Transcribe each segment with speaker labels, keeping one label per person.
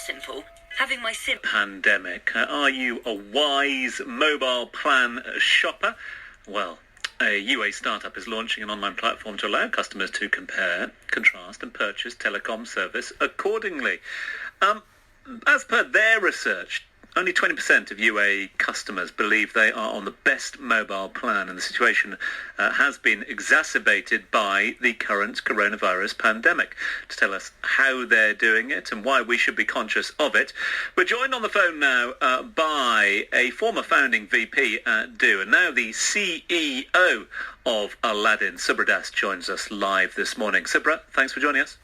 Speaker 1: simple. Having my SIM...
Speaker 2: Pandemic. Are you a wise mobile plan shopper? Well, a UAE startup is launching an online platform to allow customers to compare, contrast and purchase telecom service accordingly. As per their research, only 20% of UAE customers believe they are on the best mobile plan, and the situation has been exacerbated by the current coronavirus pandemic. To tell us how they're doing it and why we should be conscious of it, we're joined on the phone now by a former founding VP at Do and now the CEO of Aladdin. Subra Das joins us live this morning. Subra, thanks for joining us.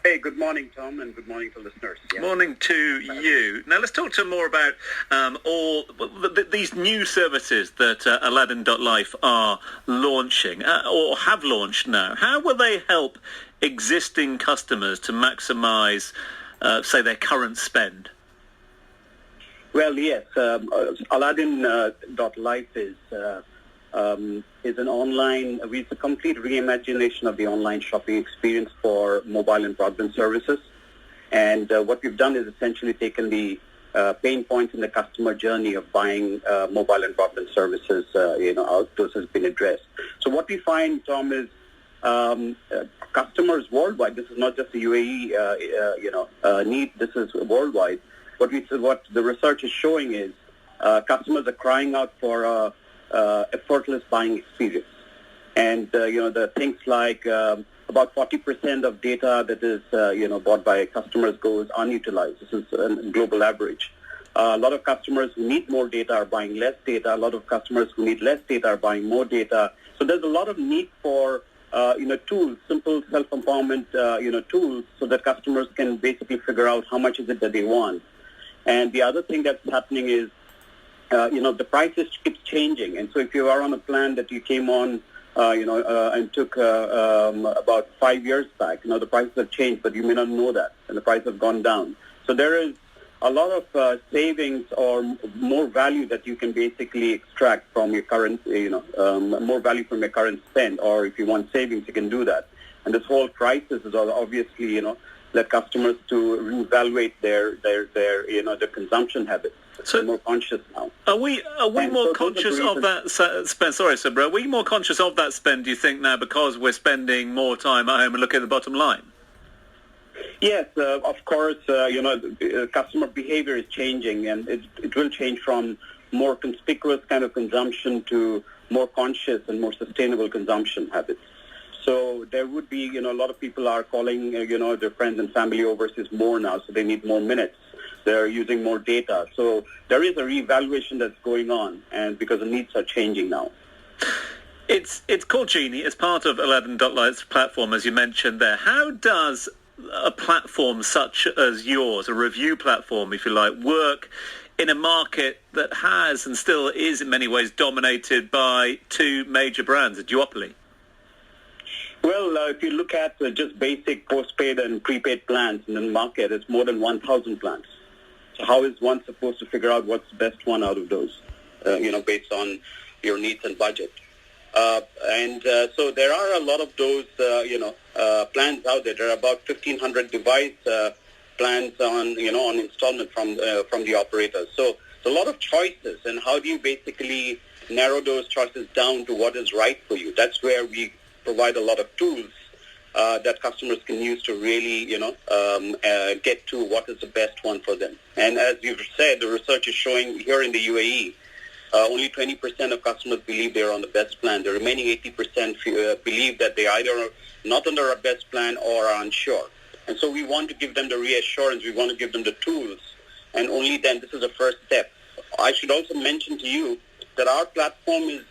Speaker 3: Hey, good morning, Tom, and good morning to listeners.
Speaker 2: Yeah. Morning to you. Now, let's talk to more about these new services that Aladdin.life are launching or have launched now. How will they help existing customers to maximise, say, their current spend?
Speaker 3: Well, yes. Aladdin.life is an online, it's a complete reimagination of the online shopping experience for mobile and broadband services. And what we've done is essentially taken the pain points in the customer journey of buying mobile and broadband services, those has been addressed. So what we find, Tom, is customers worldwide, this is not just a UAE, need, this is worldwide. What the research is showing is customers are crying out for effortless buying experience. And, the things like about 40% of data that is, bought by customers goes unutilized. This is a global average. A lot of customers who need more data are buying less data. A lot of customers who need less data are buying more data. So there's a lot of need for, tools, simple self-empowerment, tools so that customers can basically figure out how much is it that they want. And the other thing that's happening is, the prices keeps changing. And so if you are on a plan that you came on, and took about 5 years back, the prices have changed, but you may not know that, and the price have gone down. So there is a lot of savings or more value that you can basically extract from your current, more value from your current spend, or if you want savings, you can do that. And this whole crisis is obviously, led customers to reevaluate their consumption habits. So they're more conscious now.
Speaker 2: Are we more conscious of that spend? Sorry, Subra. Are we more conscious of that spend, do you think, now because we're spending more time at home and looking at the bottom line?
Speaker 3: Yes, of course. Customer behavior is changing, and it will change from more conspicuous kind of consumption to more conscious and more sustainable consumption habits. So there would be, a lot of people are calling, their friends and family overseas more now, so they need more minutes. They're using more data. So there is a reevaluation that's going on, and because the needs are changing now.
Speaker 2: It's called Genie. It's part of Aladdin.life's platform, as you mentioned there. How does a platform such as yours, a review platform, if you like, work in a market that has and still is in many ways dominated by two major brands, a duopoly?
Speaker 3: Well, if you look at just basic postpaid and prepaid plans in the market, it's more than 1,000 plans. So how is one supposed to figure out what's the best one out of those, based on your needs and budget? So there are a lot of those, plans out there. There are about 1,500 device plans on installment from the operators. So a lot of choices, and how do you basically narrow those choices down to what is right for you? That's where we provide a lot of tools that customers can use to really, get to what is the best one for them. And as you've said, the research is showing here in the UAE, only 20% of customers believe they're on the best plan. The remaining 80% believe that they either are not under a best plan or are unsure. And so we want to give them the reassurance. We want to give them the tools. And only then, this is the first step. I should also mention to you that our platform is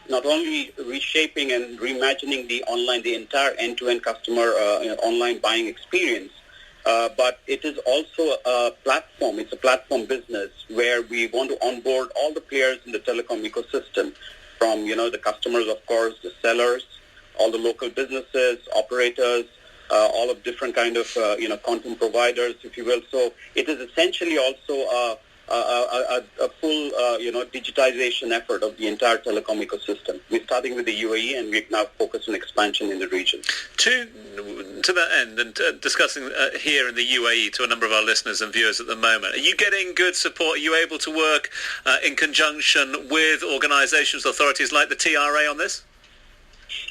Speaker 3: not only reshaping and reimagining the entire end-to-end customer online buying experience, but it is also a platform. It's a platform business where we want to onboard all the players in the telecom ecosystem, from the customers, of course, the sellers, all the local businesses, operators, all of different kind of content providers, if you will. So it is essentially also a full, digitization effort of the entire telecom ecosystem. We're starting with the UAE, and we're now focused on expansion in the region.
Speaker 2: To that end, and discussing here in the UAE to a number of our listeners and viewers at the moment, are you getting good support? Are you able to work in conjunction with organisations, authorities like the TRA on this?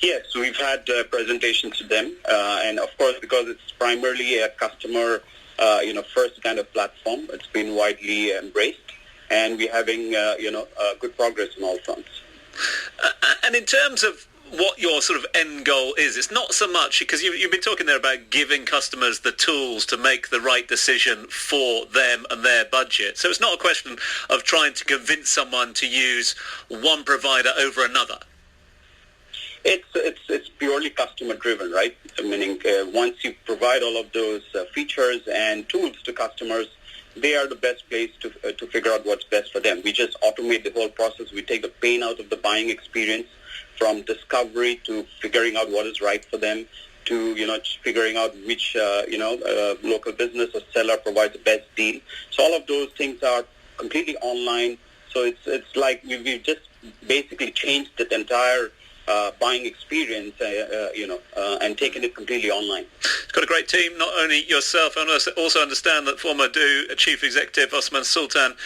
Speaker 3: Yes, we've had presentations to them, and of course, because it's primarily a customer, first kind of platform, it's been widely embraced, and we're having, good progress on all fronts.
Speaker 2: And in terms of what your sort of end goal is, it's not so much, because you've been talking there about giving customers the tools to make the right decision for them and their budget. So it's not a question of trying to convince someone to use one provider over another.
Speaker 3: It's purely customer driven, right? Meaning once you provide all of those features and tools to customers, they are the best place to figure out what's best for them. We just automate the whole process. We take the pain out of the buying experience, from discovery to figuring out what is right for them, to figuring out which local business or seller provides the best deal. So all of those things are completely online. So it's like we've just basically changed the entire buying experience, and taking it completely online.
Speaker 2: It's got a great team, not only yourself. I also understand that former Chief Executive Osman Sultan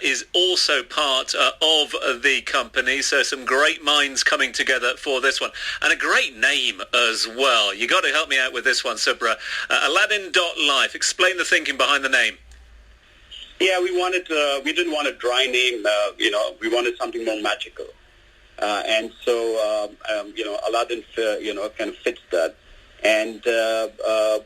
Speaker 2: is also part of the company, so some great minds coming together for this one. And a great name as well. You got to help me out with this one, Subra. Aladdin.life. Explain the thinking behind the name.
Speaker 3: Yeah, we didn't want a dry name, we wanted something more magical. And so, Aladdin, kind of fits that. And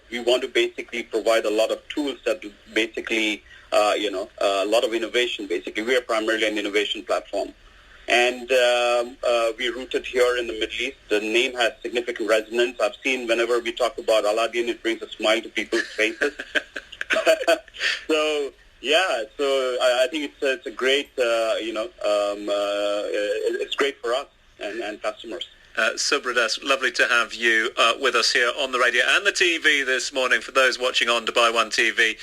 Speaker 3: we want to basically provide a lot of tools that basically, a lot of innovation, basically. We are primarily an innovation platform. And we're rooted here in the Middle East. The name has significant resonance. I've seen whenever we talk about Aladdin, it brings a smile to people's faces. So... yeah, so I think it's a great, it's great for us and customers.
Speaker 2: Subra Das, lovely to have you with us here on the radio and the TV this morning. For those watching on Dubai One TV,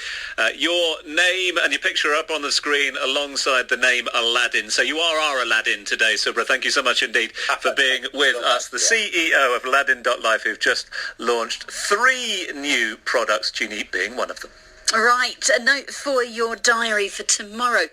Speaker 2: your name and your picture up on the screen alongside the name Aladdin. So you are our Aladdin today, Subra. Thank you so much indeed for being with us. The CEO of Aladdin.life, who've just launched 3 new products, Genie being one of them.
Speaker 1: Right, a note for your diary for tomorrow.